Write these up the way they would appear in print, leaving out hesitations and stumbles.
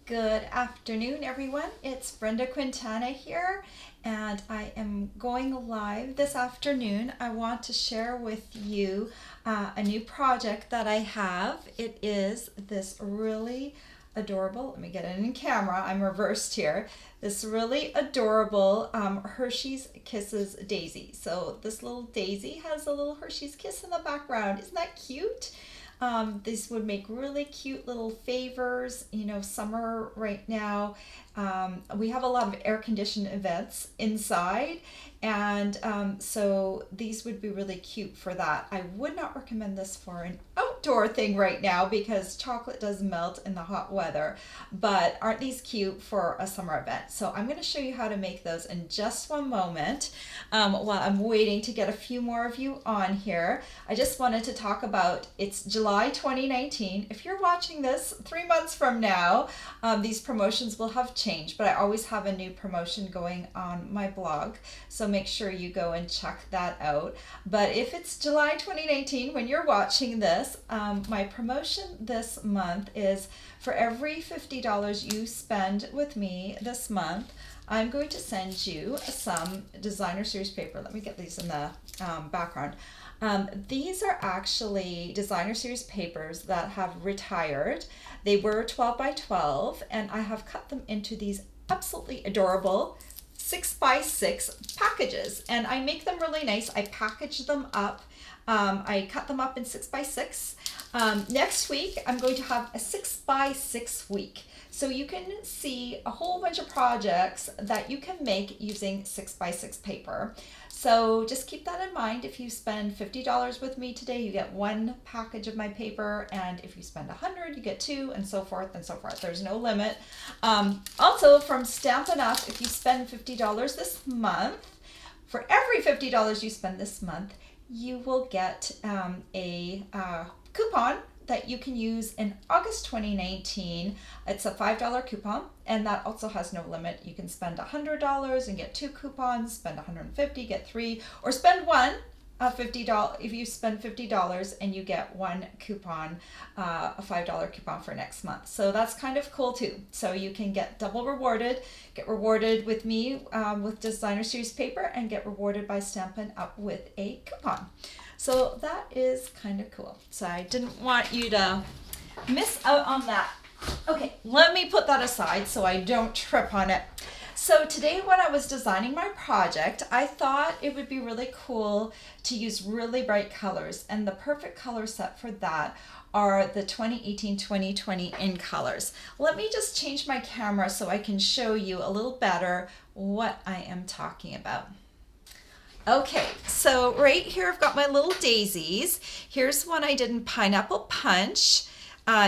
Good afternoon, everyone. It's Brenda Quintana here, and I am going live this afternoon. I want to share with you a new project that I have. It is this really adorable, let me get it in camera, I'm reversed here. This really adorable Hershey's Kisses daisy. So this little daisy has a little Hershey's Kiss in the background. Isn't that cute? These would make really cute little favors, summer right now. We have a lot of air conditioned events inside, and so these would be really cute for that. I would not recommend this for an outdoor thing right now because chocolate does melt in the hot weather, but aren't these cute for a summer event? So I'm going to show you how to make those in just one moment while I'm waiting to get a few more of you on here. I just wanted to talk about, it's July 2019. If you're watching this 3 months from now, these promotions will have changed, but I always have a new promotion going on my blog, so make sure you go and check that out. But if it's July 2019 when you're watching this, my promotion this month is for every $50 you spend with me this month, I'm going to send you some designer series paper. Let me get these in the background. These are actually designer series papers that have retired. They were 12 by 12, and I have cut them into these absolutely adorable 6 by 6 packages, and I make them really nice. I package them up. I cut them up in 6 by 6. Next week, I'm going to have a 6 by 6 week. So you can see a whole bunch of projects that you can make using 6 by 6 paper. So just keep that in mind. If you spend $50 with me today, you get one package of my paper. And if you spend $100, you get two, and so forth and so forth. There's no limit. Also from Stampin Up, if you spend $50 this month, for every $50 you spend this month, you will get a coupon that you can use in August 2019. It's a $5 coupon, and that also has no limit. You can spend $100 and get 2 coupons, spend $150, get 3, or spend one $50. If you spend $50 and you get one coupon, a $5 coupon for next month. So that's kind of cool too. So you can get double rewarded, get rewarded with me with designer series paper, and get rewarded by Stampin' Up with a coupon. So that is kind of cool. So I didn't want you to miss out on that. Okay, let me put that aside so I don't trip on it. So today when I was designing my project, I thought it would be really cool to use really bright colors, and the perfect color set for that are the 2018-2020 in colors. Let me just change my camera so I can show you a little better what I am talking about. Okay, so right here I've got my little daisies. Here's one I did in Pineapple Punch.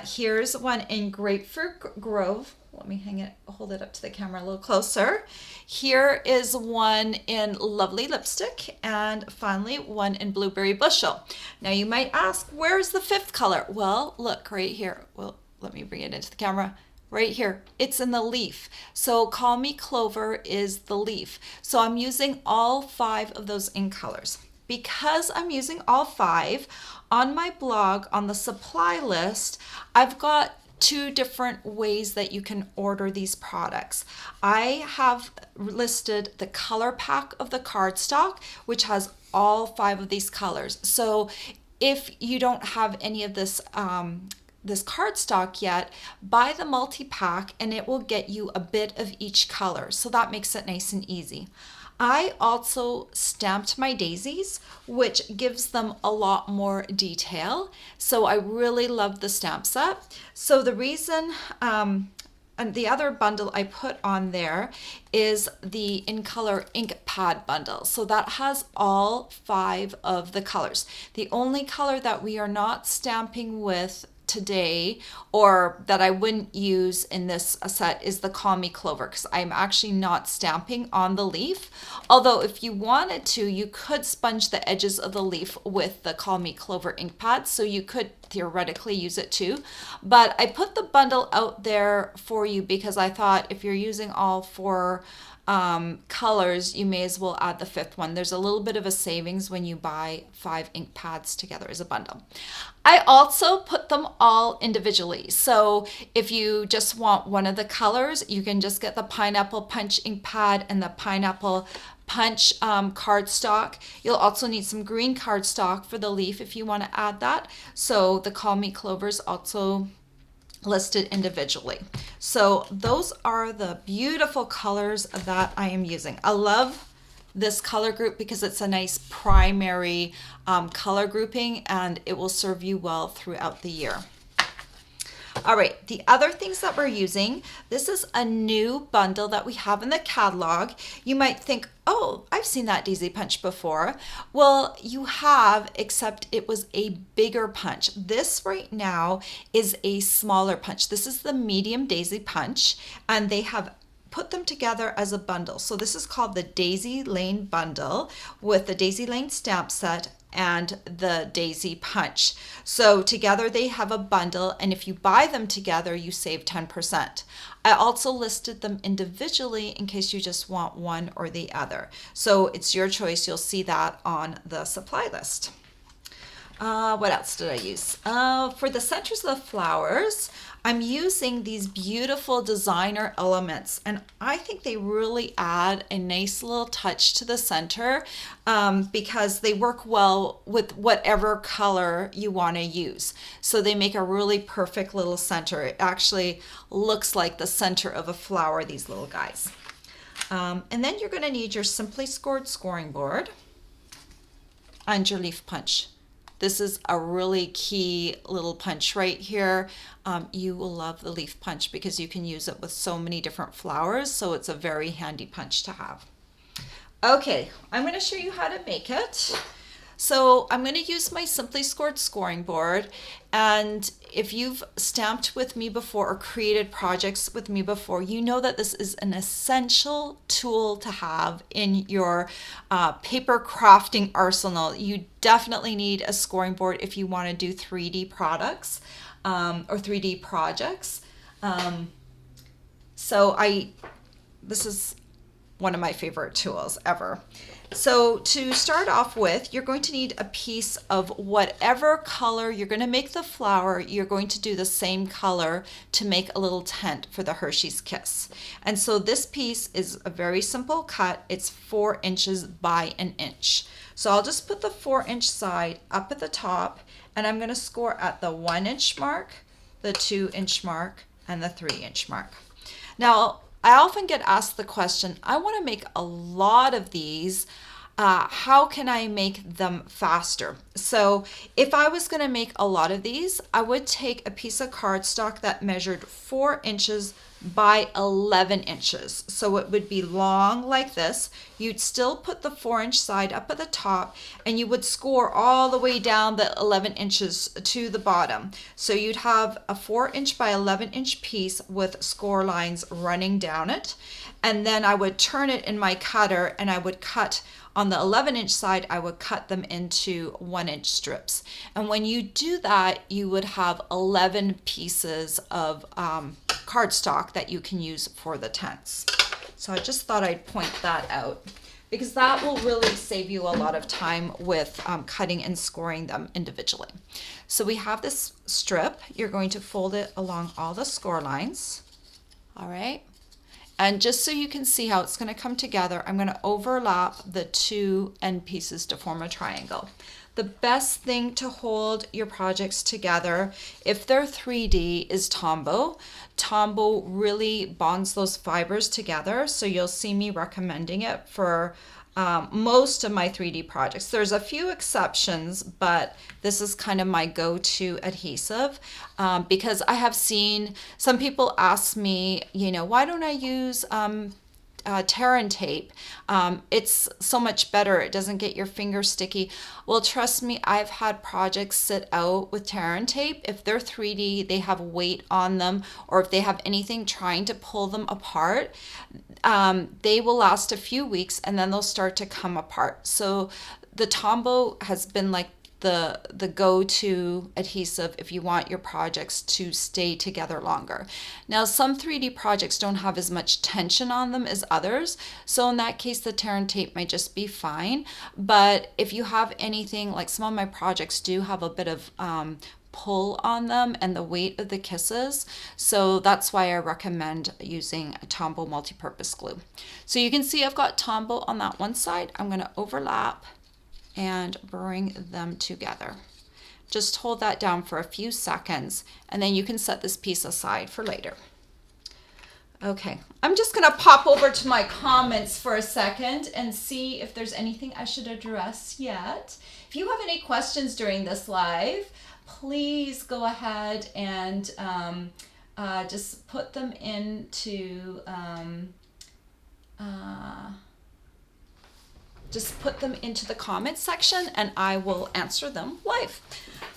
Here's one in Grapefruit Grove. Let me hold it up to the camera a little closer. Here is one in Lovely Lipstick, and finally one in Blueberry Bushel. Now you might ask, where's the 5th color? Well, look right here. Well, let me bring it into the camera. Right here, it's in the leaf. So Call Me Clover is the leaf. So I'm using all 5 of those in colors. Because I'm using all 5, on my blog, on the supply list, I've got 2 different ways that you can order these products. I have listed the color pack of the cardstock, which has all 5 of these colors. So if you don't have any of this cardstock yet, buy the multi-pack and it will get you a bit of each color. So that makes it nice and easy. I also stamped my daisies, which gives them a lot more detail. So I really love the stamp set. So the reason, and the other bundle I put on there is the In Color ink pad bundle. So that has all 5 of the colors. The only color that we are not stamping with today, or that I wouldn't use in this set, is the Call Me Clover, because I'm actually not stamping on the leaf. Although if you wanted to, you could sponge the edges of the leaf with the Call Me Clover ink pad, so you could theoretically use it too. But I put the bundle out there for you because I thought if you're using all four colors, you may as well add the fifth one. There's a little bit of a savings when you buy 5 ink pads together as a bundle. I also put them all individually. So if you just want one of the colors, you can just get the Pineapple Punch ink pad and the Pineapple Punch cardstock. You'll also need some green cardstock for the leaf if you want to add that. So the Call Me Clover's also listed individually. So those are the beautiful colors that I am using. I love this color group because it's a nice primary color grouping, and it will serve you well throughout the year. All right, the other things that we're using, this is a new bundle that we have in the catalog. You might think, oh, I've seen that daisy punch before. Well, you have, except it was a bigger punch. This right now is a smaller punch. This is the medium daisy punch, and they have put them together as a bundle. So this is called the Daisy Lane bundle with the Daisy Lane stamp set and the daisy punch. So together they have a bundle, and if you buy them together, you save 10%. I also listed them individually in case you just want one or the other. So it's your choice. You'll see that on the supply list. What else did I use? For the centers of the flowers, I'm using these beautiful designer elements, and I think they really add a nice little touch to the center because they work well with whatever color you want to use. So they make a really perfect little center. It actually looks like the center of a flower, these little guys. And then you're going to need your Simply Scored scoring board and your leaf punch. This is a really key little punch right here. You will love the leaf punch because you can use it with so many different flowers. So it's a very handy punch to have. Okay, I'm going to show you how to make it. So I'm going to use my Simply Scored scoring board. And if you've stamped with me before or created projects with me before, you know that this is an essential tool to have in your paper crafting arsenal. You definitely need a scoring board if you want to do 3D products or 3D projects. This is one of my favorite tools ever. So to start off with, you're going to need a piece of whatever color you're going to make the flower. You're going to do the same color to make a little tent for the Hershey's Kiss. And so this piece is a very simple cut. It's 4 inches by 1 inch. So I'll just put the 4-inch side up at the top, and I'm going to score at the 1-inch mark, the 2-inch mark, and the 3-inch mark. Now, I often get asked the question, I want to make a lot of these. How can I make them faster? So if I was going to make a lot of these, I would take a piece of cardstock that measured 4 inches by 11 inches. So it would be long like this. You'd still put the 4-inch side up at the top, and you would score all the way down the 11 inches to the bottom. So you'd have a 4-inch by 11-inch piece with score lines running down it. And then I would turn it in my cutter, and I would cut on the 11-inch side, I would cut them into 1-inch strips. And when you do that, you would have 11 pieces of cardstock that you can use for the tents. So I just thought I'd point that out because that will really save you a lot of time with cutting and scoring them individually. So we have this strip. You're going to fold it along all the score lines. All right. And just so you can see how it's going to come together, I'm going to overlap the 2 end pieces to form a triangle. The best thing to hold your projects together, if they're 3D, is Tombow. Tombow really bonds those fibers together, so you'll see me recommending it for most of my 3D projects. There's a few exceptions, but this is kind of my go-to adhesive because I have seen some people ask me, why don't I use tear and tape? It's so much better. It doesn't get your finger sticky. Well, trust me, I've had projects sit out with tear and tape. If they're 3D, they have weight on them, or if they have anything trying to pull them apart, they will last a few weeks and then they'll start to come apart. So the Tombow has been like the go-to adhesive if you want your projects to stay together longer. Now, some 3D projects don't have as much tension on them as others, so in that case the tear and tape might just be fine. But if you have anything, like some of my projects do have a bit of pull on them and the weight of the kisses, so that's why I recommend using a Tombow multi-purpose glue. So you can see I've got Tombow on that one side. I'm going to overlap and bring them together. Just hold that down for a few seconds, and then you can set this piece aside for later. Okay, I'm just going to pop over to my comments for a second and see if there's anything I should address yet. If you have any questions during this live, please go ahead and just put them into the comments section, and I will answer them live.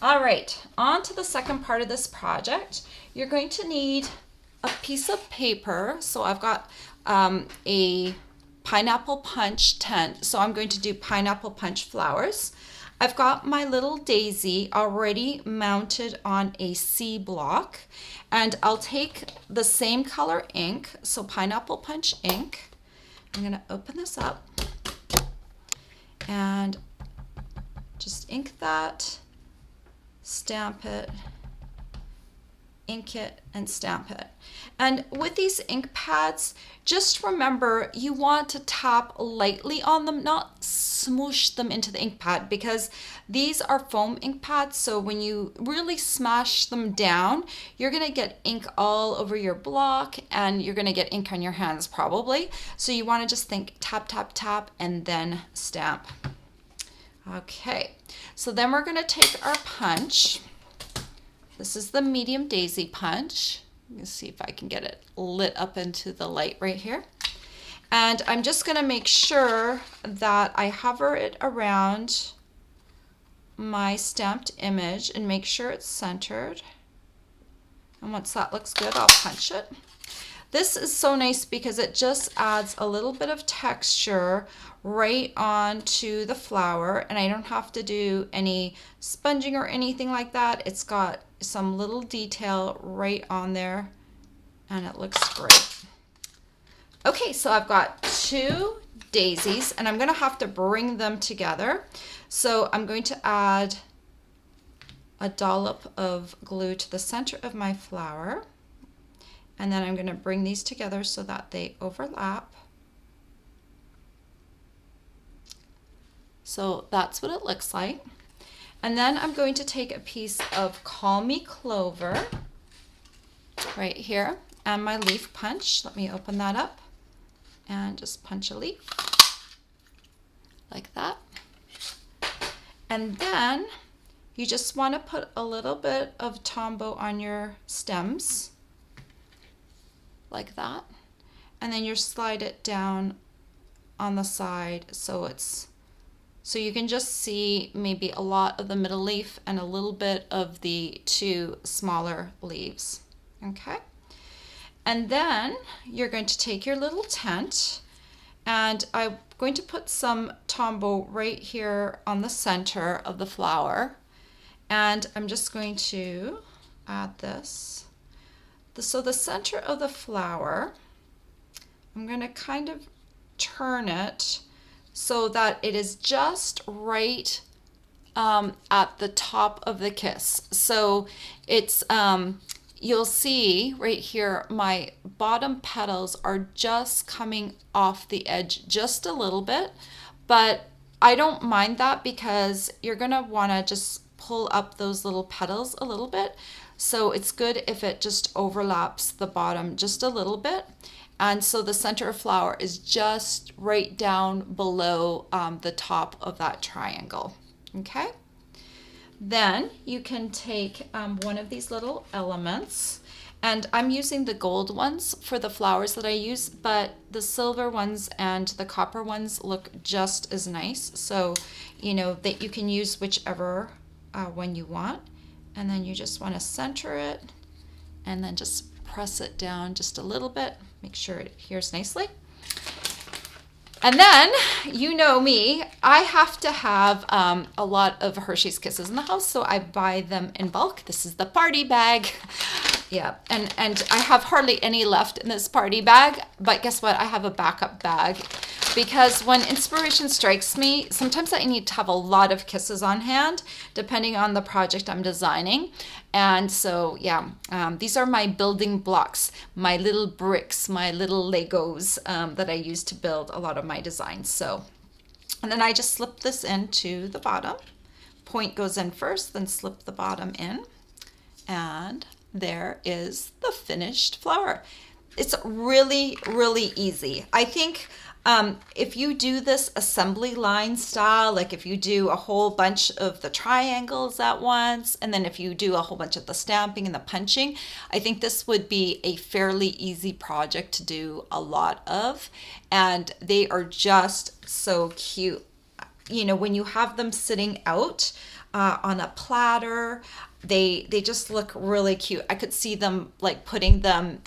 All right, on to the second part of this project. You're going to need a piece of paper. So I've got a pineapple punch tent. So I'm going to do pineapple punch flowers. I've got my little daisy already mounted on a C block, and I'll take the same color ink, so pineapple punch ink. I'm going to open this up and just ink that, stamp it, ink it, and stamp it. And with these ink pads, just remember you want to tap lightly on them, not smoosh them into the ink pad, because these are foam ink pads, so when you really smash them down, you're going to get ink all over your block, and you're going to get ink on your hands probably. So you want to just think tap, tap, tap, and then stamp. Okay, so then we're going to take our punch. This is the medium daisy punch. Let's see if I can get it lit up into the light right here. And I'm just going to make sure that I hover it around my stamped image and make sure it's centered. And once that looks good, I'll punch it. This is so nice because it just adds a little bit of texture right onto the flower, and I don't have to do any sponging or anything like that. It's got some little detail right on there, and it looks great. Okay, so I've got 2 daisies, and I'm going to have to bring them together. So I'm going to add a dollop of glue to the center of my flower, and then I'm going to bring these together so that they overlap. So that's what it looks like. And then I'm going to take a piece of Call Me Clover right here and my leaf punch. Let me open that up and just punch a leaf like that. And then you just want to put a little bit of Tombow on your stems like that. And then you slide it down on the side so you can just see maybe a lot of the middle leaf and a little bit of the 2 smaller leaves. Okay. And then you're going to take your little tent, and I'm going to put some Tombow right here on the center of the flower. And I'm just going to add this. So the center of the flower, I'm going to kind of turn it so that it is just right at the top of the kiss. So it's, you'll see right here, my bottom petals are just coming off the edge just a little bit, but I don't mind that because you're gonna wanna just pull up those little petals a little bit. So it's good if it just overlaps the bottom just a little bit. And so the center of flower is just right down below the top of that triangle. Okay. Then you can take one of these little elements, and I'm using the gold ones for the flowers that I use, but the silver ones and the copper ones look just as nice. So, you know, that you can use whichever one you want. And then you just want to center it and then just press it down just a little bit. Make sure it adheres nicely. And then, you know me, I have to have a lot of Hershey's Kisses in the house, so I buy them in bulk. This is the party bag. Yeah, and I have hardly any left in this party bag, but guess what? I have a backup bag because when inspiration strikes me, sometimes I need to have a lot of kisses on hand, depending on the project I'm designing. And so, yeah, these are my building blocks, my little bricks, my little Legos that I use to build a lot of my designs. So, and then I just slip this into the bottom. Point goes in first, then slip the bottom in. And there is the finished flower. It's really, really easy. I think if you do this assembly line style, like if you do a whole bunch of the triangles at once, and then if you do a whole bunch of the stamping and the punching, I think this would be a fairly easy project to do a lot of. And they are just so cute. You know, when you have them sitting out on a platter, they just look really cute. I could see them like putting them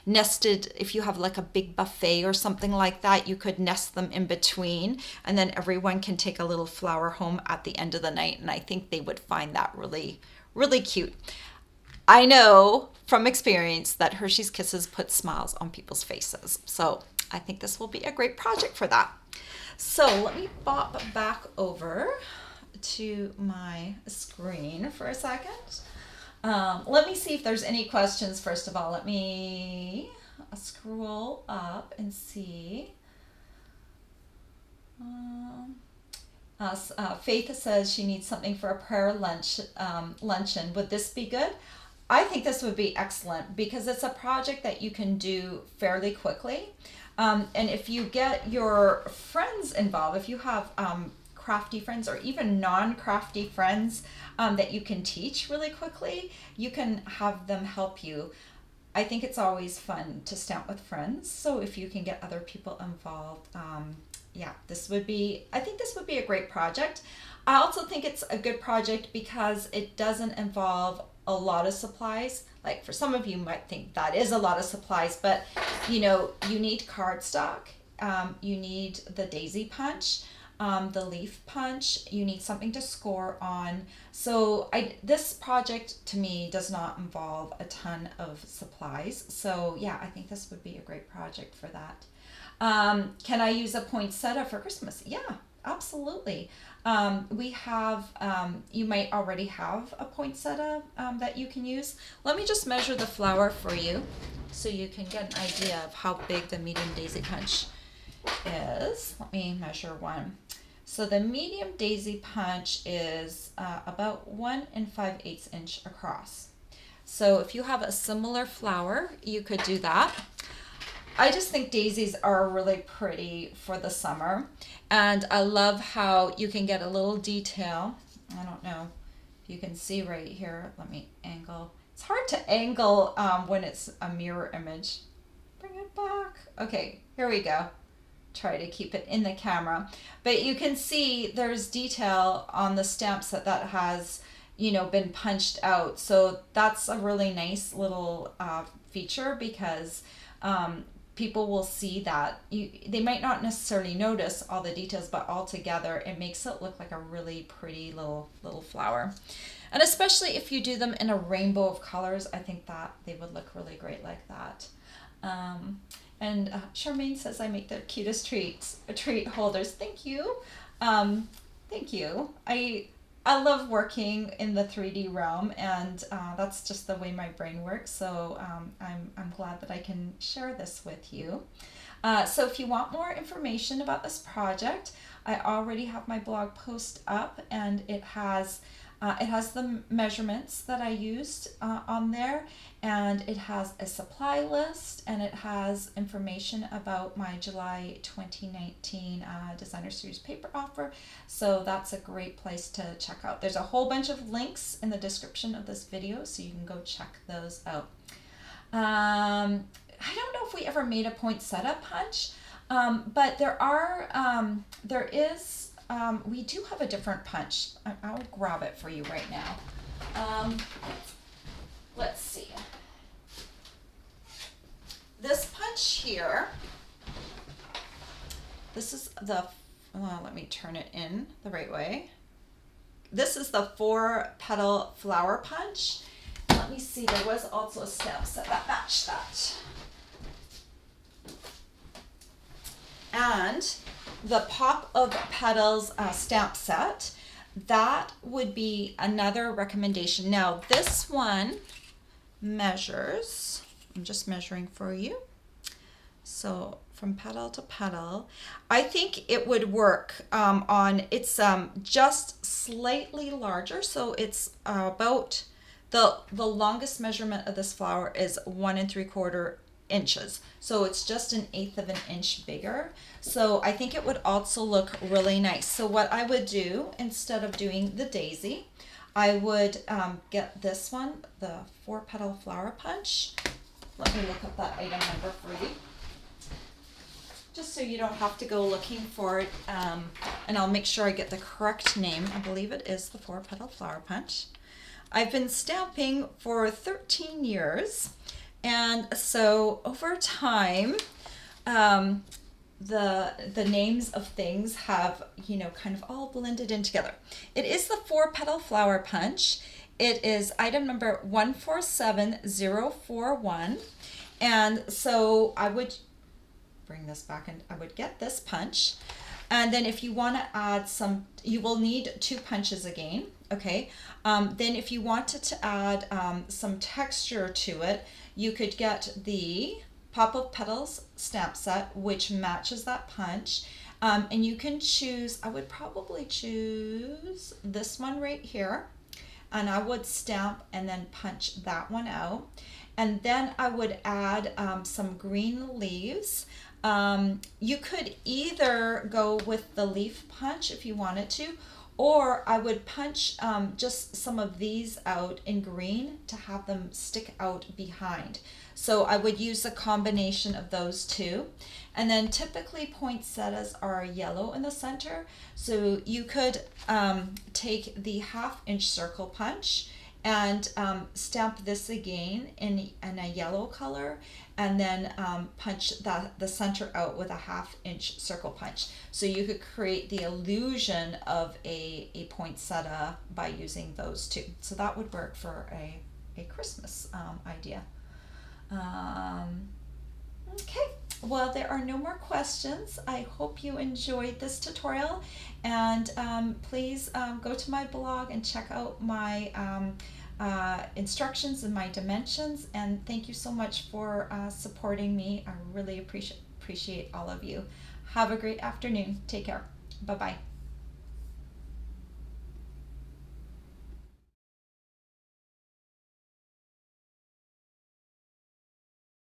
nested. If you have like a big buffet or something like that, you could nest them in between, and then everyone can take a little flower home at the end of the night. And I think they would find that really, really cute. I know from experience that Hershey's Kisses put smiles on people's faces. So I think this will be a great project for that. So let me bop back over to my screen for a second. Let me see if there's any questions. First of all, let me scroll up and see. Faith says she needs something for a prayer luncheon. Would this be good? I think this would be excellent because it's a project that you can do fairly quickly. And if you get your friends involved, if you have crafty friends or even non-crafty friends that you can teach really quickly, you can have them help you. I think it's always fun to stamp with friends. So if you can get other people involved, yeah, I think this would be a great project. I also think it's a good project because it doesn't involve a lot of supplies. Like for some of you might think that is a lot of supplies, but you know, you need cardstock, you need the daisy punch, the leaf punch, you need something to score on. So this project to me does not involve a ton of supplies. So yeah, I think this would be a great project for that. Can I use a poinsettia for Christmas? Yeah, absolutely. We have, you might already have a poinsettia that you can use. Let me just measure the flower for you so you can get an idea of how big the medium daisy punch is. Let me measure one. So the medium daisy punch is about 1 5/8 inch across. So if you have a similar flower, you could do that. I just think daisies are really pretty for the summer. And I love how you can get a little detail. I don't know if you can see right here. Let me angle. It's hard to angle when it's a mirror image. Bring it back. Okay, here we go. Try to keep it in the camera. But you can see there's detail on the stamps that has, you know, been punched out. So that's a really nice little feature because people will see that. They might not necessarily notice all the details, but all together it makes it look like a really pretty little flower. And especially if you do them in a rainbow of colors, I think that they would look really great like that. And Charmaine says I make the cutest treat holders. Thank you. Thank you. I love working in the 3D realm, and that's just the way my brain works. So I'm glad that I can share this with you. So if you want more information about this project, I already have my blog post up, and it has the measurements that I used on there, and it has a supply list, and it has information about my July 2019 Designer Series paper offer. So that's a great place to check out. There's a whole bunch of links in the description of this video, so you can go check those out. I don't know if we ever made a poinsettia punch, but we do have a different punch. I'll grab it for you right now. Let's see. This punch here This is the, well, let me turn it in the right way. This is the 4-petal flower punch. Let me see, there was also a stamp set that matched that. And the Pop of Petals stamp set, that would be another recommendation. Now this one measures, I'm just measuring for you. So from petal to petal, I think it would work on, it's just slightly larger. So it's about, the longest measurement of this flower is 1 3/4 inches. So it's just 1/8 of an inch bigger. So I think it would also look really nice. So what I would do, instead of doing the daisy, I would get this one, the 4-petal flower punch. Let me look up that item number for you, just so you don't have to go looking for it. And I'll make sure I get the correct name. I believe it is the 4-petal flower punch. I've been stamping for 13 years. And so over time, the names of things have, you know, kind of all blended in together. It is the 4-petal flower punch. It is item number 147041. And so I would bring this back and I would get this punch. And then if you want to add some, you will need 2 punches again. Okay. Then if you wanted to add some texture to it, you could get the Pop of Petals stamp set, which matches that punch. And you can choose, I would probably choose this one right here. And I would stamp and then punch that one out. And then I would add some green leaves. You could either go with the leaf punch if you wanted to, or I would punch just some of these out in green to have them stick out behind. So I would use a combination of those two. And then typically poinsettias are yellow in the center. So you could take the 1/2 inch circle punch and stamp this again in a yellow color, and then punch the center out with a 1/2 inch circle punch. So you could create the illusion of a poinsettia by using those two. So that would work for a Christmas idea. Okay, well, there are no more questions. I hope you enjoyed this tutorial, and please go to my blog and check out my instructions and my dimensions. And thank you so much for supporting me. I really appreciate all of you. Have a great afternoon. Take care. Bye-bye.